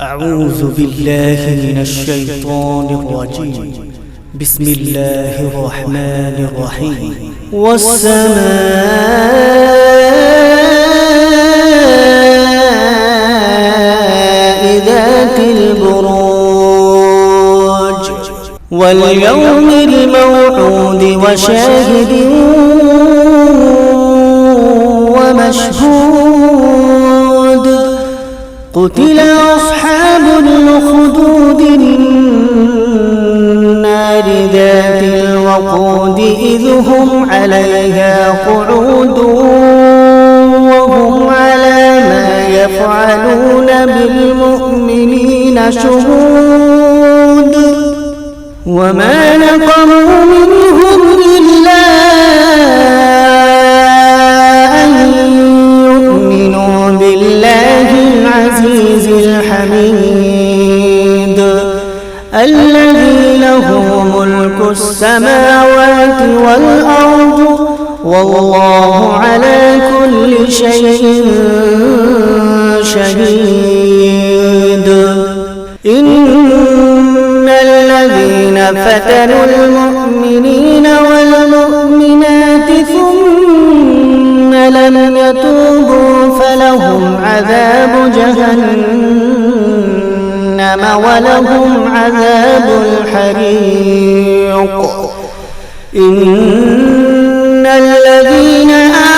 أعوذ بالله من الشيطان الرجيم. بسم الله الرحمن الرحيم. والسماء ذات البروج واليوم الموعود وشاهد ومشهود. قتل أصحاب الأخدود النار ذات الوقود إذ هم عليها قعود وهم على ما يفعلون بالمؤمنين شهود. وما نقموا منهم إلا أن يؤمنوا بالله العزيز الحميد الذي له ملك السماوات والأرض والله على كل شيء شهيد. إن الذين فتنوا المؤمنين والمؤمنات ثم لم يتوبوا فلهم عذاب جهنم ولهم عذاب الحريق. إن الذين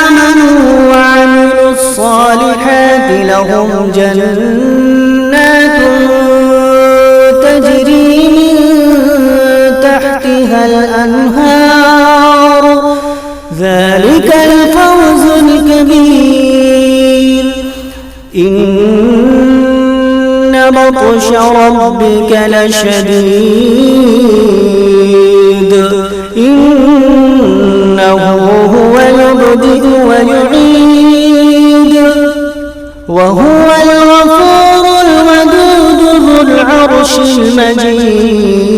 آمنوا وعملوا الصالحات لهم جنات تجري من تحتها الأنهار ذلك الفوز الكبير. إن بطش ربك لشديد إنه هو يبدئ ويعيد وهو الغفور الودود ذو العرش المجيد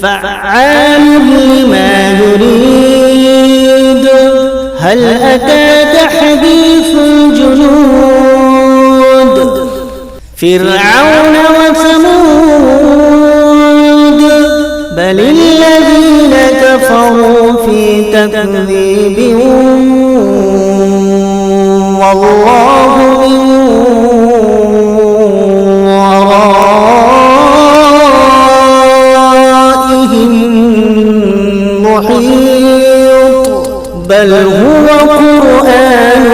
فعال لما يريد. هل أتاك حديث الجنود فرعون وثمود بل الذين كفروا في تكذيب والله من ورائهم محيط بل هو قرآن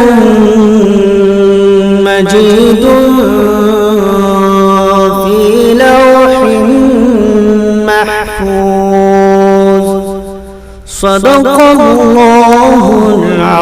مجيد في لوح محفوظ. صدق الله العظيم.